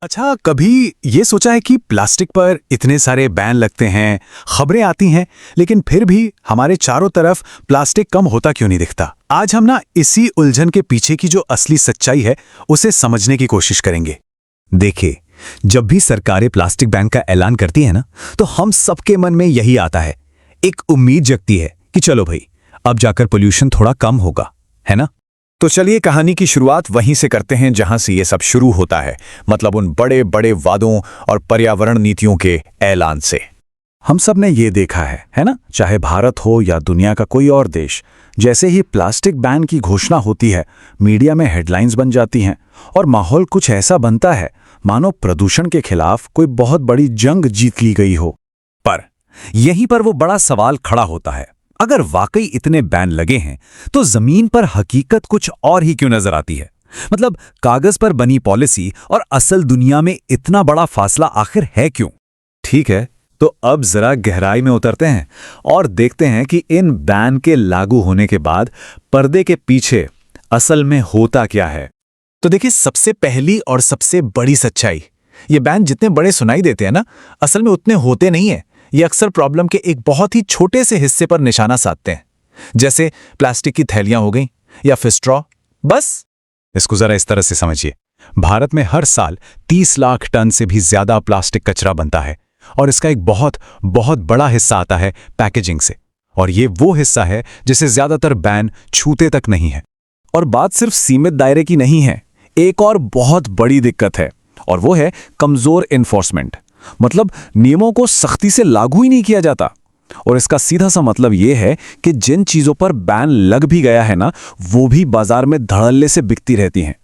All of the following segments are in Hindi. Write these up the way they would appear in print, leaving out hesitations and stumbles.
अच्छा, कभी ये सोचा है कि प्लास्टिक पर इतने सारे बैन लगते हैं, खबरें आती हैं, लेकिन फिर भी हमारे चारों तरफ प्लास्टिक कम होता क्यों नहीं दिखता? आज हम इसी उलझन के पीछे की जो असली सच्चाई है उसे समझने की कोशिश करेंगे। देखिए, जब भी सरकारें प्लास्टिक बैन का ऐलान करती है ना, तो हम सबके मन में यही आता है। एक उम्मीद जगती है कि चलो भाई, अब जाकर पोल्यूशन थोड़ा कम होगा, है ना? तो चलिए कहानी की शुरुआत वहीं से करते हैं जहां से ये सब शुरू होता है, मतलब उन बड़े बड़े वादों और पर्यावरण नीतियों के ऐलान से। हम सब ने ये देखा है ना? चाहे भारत हो या दुनिया का कोई और देश, जैसे ही प्लास्टिक बैन की घोषणा होती है, मीडिया में हेडलाइंस बन जाती हैं और माहौल कुछ ऐसा बनता है मानो प्रदूषण के खिलाफ कोई बहुत बड़ी जंग जीत ली गई हो। पर यहीं पर वो बड़ा सवाल खड़ा होता है, अगर वाकई इतने बैन लगे हैं तो जमीन पर हकीकत कुछ और ही क्यों नजर आती है? मतलब कागज पर बनी पॉलिसी और असल दुनिया में इतना बड़ा फासला आखिर है क्यों? ठीक है, तो अब जरा गहराई में उतरते हैं और देखते हैं कि इन बैन के लागू होने के बाद पर्दे के पीछे असल में होता क्या है। तो देखिए, सबसे पहली और सबसे बड़ी सच्चाई, ये बैन जितने बड़े सुनाई देते हैं ना, असल में उतने होते नहीं है। ये अक्सर प्रॉब्लम के एक बहुत ही छोटे से हिस्से पर निशाना साधते हैं, जैसे प्लास्टिक की थैलियां हो गई या फिर स्ट्रॉ। बस इसको जरा इस तरह से समझिए, भारत में हर साल 30 लाख टन से भी ज्यादा प्लास्टिक कचरा बनता है और इसका एक बहुत बहुत बड़ा हिस्सा आता है पैकेजिंग से, और ये वो हिस्सा है जिसे ज्यादातर बैन छूते तक नहीं है। और बात सिर्फ सीमित दायरे की नहीं है, एक और बहुत बड़ी दिक्कत है, और वो है कमजोर इन्फोर्समेंट। मतलब नियमों को सख्ती से लागू ही नहीं किया जाता। और इसका सीधा सा मतलब ये है कि जिन चीजों पर बैन लग भी गया है ना, वो भी बाजार में धड़ल्ले से बिकती रहती हैं।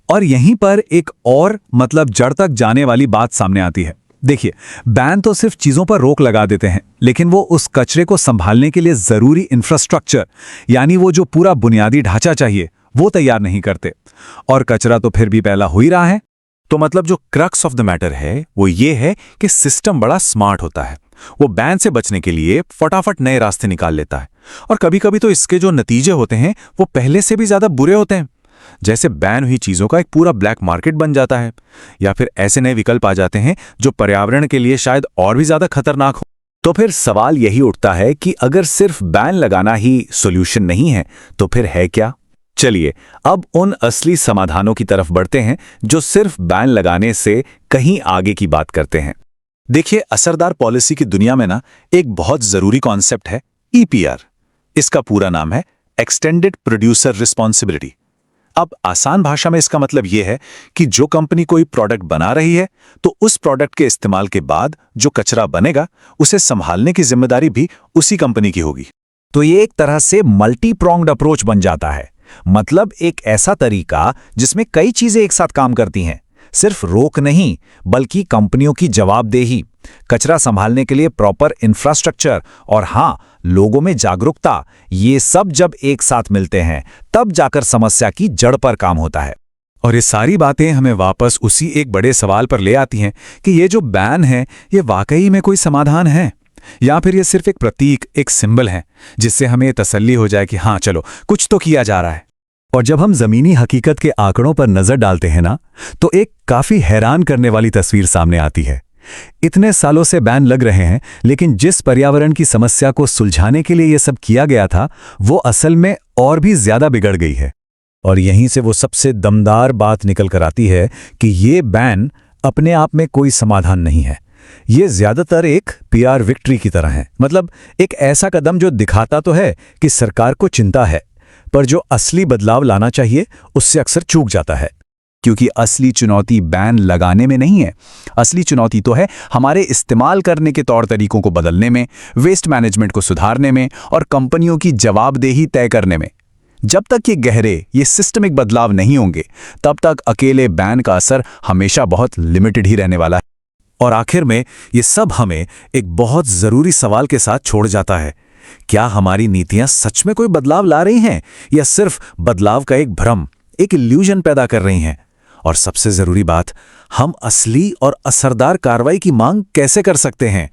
और यहीं पर एक और मतलब जड़ तक जाने वाली बात सामने आती है। देखिए, बैन तो सिर्फ चीजों पर रोक लगा देते हैं, लेकिन वो उस कचरे को संभालने के लिए जरूरी इंफ्रास्ट्रक्चर, यानी वो जो पूरा बुनियादी ढांचा चाहिए, वो तैयार नहीं करते। और कचरा तो फिर भी पहला हो ही रहा है। तो मतलब जो क्रक्स ऑफ द मैटर है वो ये है कि सिस्टम बड़ा स्मार्ट होता है। वो बैन से बचने के लिए फटाफट नए रास्ते निकाल लेता है, और कभी कभी तो इसके जो नतीजे होते हैं वो पहले से भी ज्यादा बुरे होते हैं। जैसे बैन हुई चीजों का एक पूरा ब्लैक मार्केट बन जाता है, या फिर ऐसे नए विकल्प आ जाते हैं जो पर्यावरण के लिए शायद और भी ज्यादा खतरनाक हो। तो फिर सवाल यही उठता है कि अगर सिर्फ बैन लगाना ही सॉल्यूशन नहीं है तो फिर है क्या? चलिए अब उन असली समाधानों की तरफ बढ़ते हैं जो सिर्फ बैन लगाने से कहीं आगे की बात करते हैं। देखिए, असरदार पॉलिसी की दुनिया में ना एक बहुत जरूरी कॉन्सेप्ट है EPR। इसका पूरा नाम है एक्सटेंडेड प्रोड्यूसर रिस्पॉन्सिबिलिटी। अब आसान भाषा में इसका मतलब यह है कि जो कंपनी कोई प्रोडक्ट बना रही है, तो उस प्रोडक्ट के इस्तेमाल के बाद जो कचरा बनेगा उसे संभालने की जिम्मेदारी भी उसी कंपनी की होगी। तो ये एक तरह से मल्टी प्रोंग्ड अप्रोच बन जाता है। मतलब एक ऐसा तरीका जिसमें कई चीजें एक साथ काम करती हैं। सिर्फ रोक नहीं, बल्कि कंपनियों की जवाबदेही, कचरा संभालने के लिए प्रॉपर इंफ्रास्ट्रक्चर और हाँ, लोगों में जागरूकता, ये सब जब एक साथ मिलते हैं तब जाकर समस्या की जड़ पर काम होता है। और ये सारी बातें हमें वापस उसी एक बड़े सवाल पर ले आती हैं कि ये जो बैन है, ये वाकई में कोई समाधान है या फिर ये सिर्फ एक प्रतीक, एक सिंबल है जिससे हमें तसल्ली हो जाए कि हाँ चलो, कुछ तो किया जा रहा है। और जब हम जमीनी हकीकत के आंकड़ों पर नजर डालते हैं ना, तो एक काफी हैरान करने वाली तस्वीर सामने आती है। इतने सालों से बैन लग रहे हैं, लेकिन जिस पर्यावरण की समस्या को सुलझाने के लिए ये सब किया गया था, वो असल में और भी ज्यादा बिगड़ गई है। और यहीं से वो सबसे दमदार बात निकल कर आती है कि ये बैन अपने आप में कोई समाधान नहीं है। ये ज्यादातर एक PR विक्ट्री की तरह है। मतलब एक ऐसा कदम जो दिखाता तो है कि सरकार को चिंता है, पर जो असली बदलाव लाना चाहिए उससे अक्सर चूक जाता है। क्योंकि असली चुनौती बैन लगाने में नहीं है, असली चुनौती तो है हमारे इस्तेमाल करने के तौर तरीकों को बदलने में, वेस्ट मैनेजमेंट को सुधारने में और कंपनियों की जवाबदेही तय करने में। जब तक ये सिस्टमिक बदलाव नहीं होंगे, तब तक अकेले बैन का असर हमेशा बहुत लिमिटेड ही रहने वाला है। और आखिर में ये सब हमें एक बहुत जरूरी सवाल के साथ छोड़ जाता है, क्या हमारी नीतियां सच में कोई बदलाव ला रही हैं या सिर्फ बदलाव का एक भ्रम, एक इल्यूजन पैदा कर रही हैं? और सबसे जरूरी बात, हम असली और असरदार कार्रवाई की मांग कैसे कर सकते हैं?